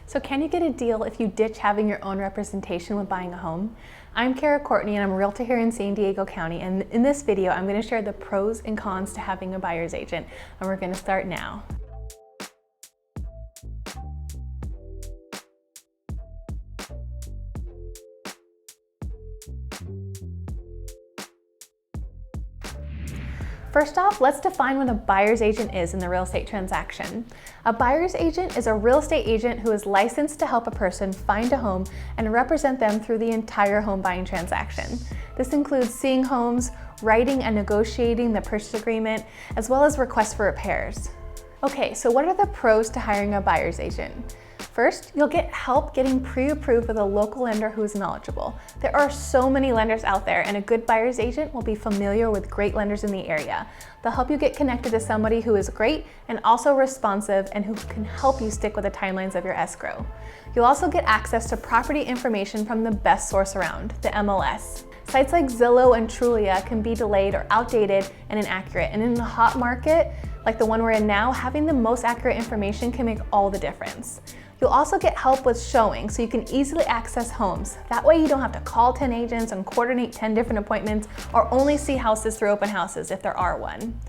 So can you get a deal if you ditch having your own representation when buying a home? I'm Courtney and I'm a realtor here in San Diego County, and in this video I'm going to share the pros and cons to having a buyer's agent, and we're going to start now. First off, let's define what a buyer's agent is in the real estate transaction. A buyer's agent is a real estate agent who is licensed to help a person find a home and represent them through the entire home buying transaction. This includes seeing homes, writing and negotiating the purchase agreement, as well as requests for repairs. Okay, so what are the pros to hiring a buyer's agent? First, you'll get help getting pre-approved with a local lender who is knowledgeable. There are so many lenders out there, and a good buyer's agent will be familiar with great lenders in the area. They'll help you get connected to somebody who is great and also responsive and who can help you stick with the timelines of your escrow. You'll also get access to property information from the best source around, the MLS. Sites like Zillow and Trulia can be delayed or outdated and inaccurate, and in the hot market, like the one we're in now, having the most accurate information can make all the difference. You'll also get help with showing, so you can easily access homes. That way you don't have to call 10 agents and coordinate 10 different appointments, or only see houses through open houses if there are one.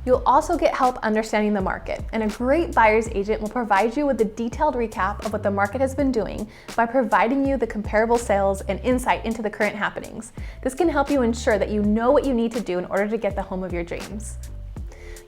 You'll also get help understanding the market, and a great buyer's agent will provide you with a detailed recap of what the market has been doing by providing you the comparable sales and insight into the current happenings. This can help you ensure that you know what you need to do in order to get the home of your dreams.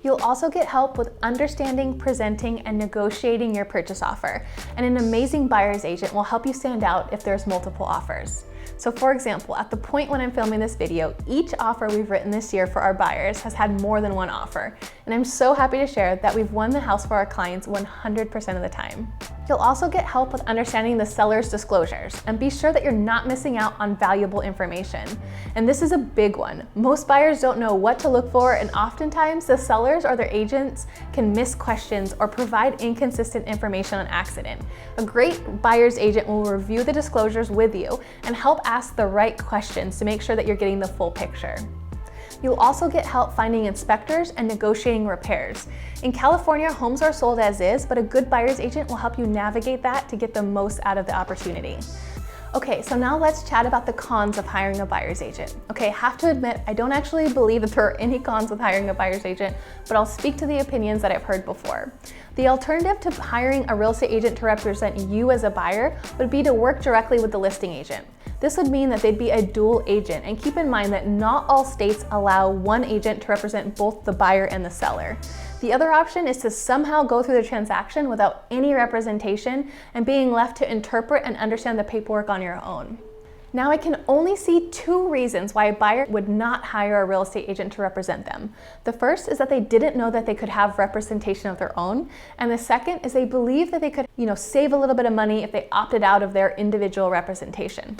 You'll also get help with understanding, presenting, and negotiating your purchase offer. And an amazing buyer's agent will help you stand out if there's multiple offers. So for example, at the point when I'm filming this video, each offer we've written this year for our buyers has had more than one offer. And I'm so happy to share that we've won the house for our clients 100% of the time. You'll also get help with understanding the seller's disclosures, and be sure that you're not missing out on valuable information. And this is a big one. Most buyers don't know what to look for, and oftentimes the sellers or their agents can miss questions or provide inconsistent information on accident. A great buyer's agent will review the disclosures with you and help ask the right questions to make sure that you're getting the full picture. You'll also get help finding inspectors and negotiating repairs. In California, homes are sold as is, but a good buyer's agent will help you navigate that to get the most out of the opportunity. Okay, so now let's chat about the cons of hiring a buyer's agent. Okay, I have to admit, I don't actually believe that there are any cons with hiring a buyer's agent, but I'll speak to the opinions that I've heard before. The alternative to hiring a real estate agent to represent you as a buyer would be to work directly with the listing agent. This would mean that they'd be a dual agent, and keep in mind that not all states allow one agent to represent both the buyer and the seller. The other option is to somehow go through the transaction without any representation and being left to interpret and understand the paperwork on your own. Now, I can only see two reasons why a buyer would not hire a real estate agent to represent them. The first is that they didn't know that they could have representation of their own, and the second is they believe that they could, save a little bit of money if they opted out of their individual representation.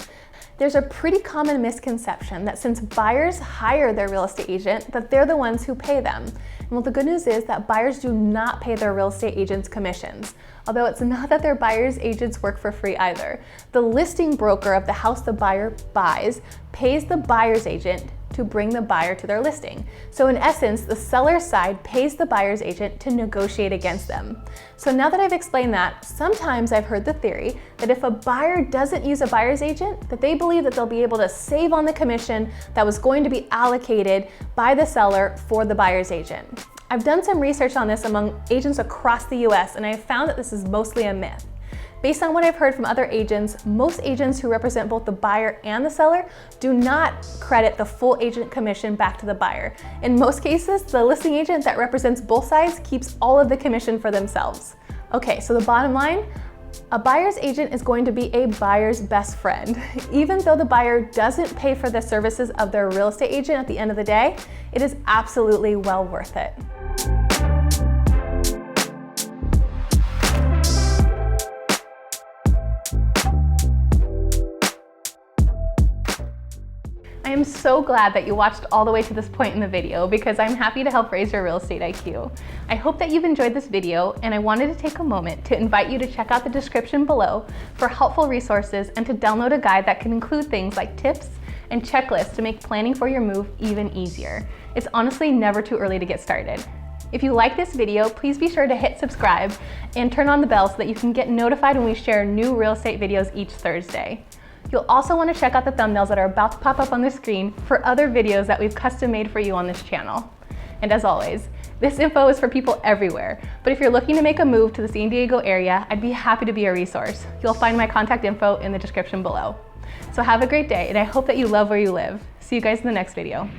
There's a pretty common misconception that since buyers hire their real estate agent, that they're the ones who pay them. And well, the good news is that buyers do not pay their real estate agents commissions. Although it's not that their buyer's agents work for free either. The listing broker of the house the buyer buys pays the buyer's agent to bring the buyer to their listing. So in essence, the seller's side pays the buyer's agent to negotiate against them. So now that I've explained that, sometimes I've heard the theory that if a buyer doesn't use a buyer's agent, that they believe that they'll be able to save on the commission that was going to be allocated by the seller for the buyer's agent. I've done some research on this among agents across the US, and I've found that this is mostly a myth. Based on what I've heard from other agents, most agents who represent both the buyer and the seller do not credit the full agent commission back to the buyer. In most cases, the listing agent that represents both sides keeps all of the commission for themselves. Okay, so the bottom line, a buyer's agent is going to be a buyer's best friend. Even though the buyer doesn't pay for the services of their real estate agent at the end of the day, it is absolutely well worth it. I am so glad that you watched all the way to this point in the video, because I'm happy to help raise your real estate IQ. I hope that you've enjoyed this video, and I wanted to take a moment to invite you to check out the description below for helpful resources and to download a guide that can include things like tips and checklists to make planning for your move even easier. It's honestly never too early to get started. If you like this video, please be sure to hit subscribe and turn on the bell so that you can get notified when we share new real estate videos each Thursday. You'll also want to check out the thumbnails that are about to pop up on the screen for other videos that we've custom made for you on this channel. And as always, this info is for people everywhere, but if you're looking to make a move to the San Diego area, I'd be happy to be a resource. You'll find my contact info in the description below. So have a great day, and I hope that you love where you live. See you guys in the next video.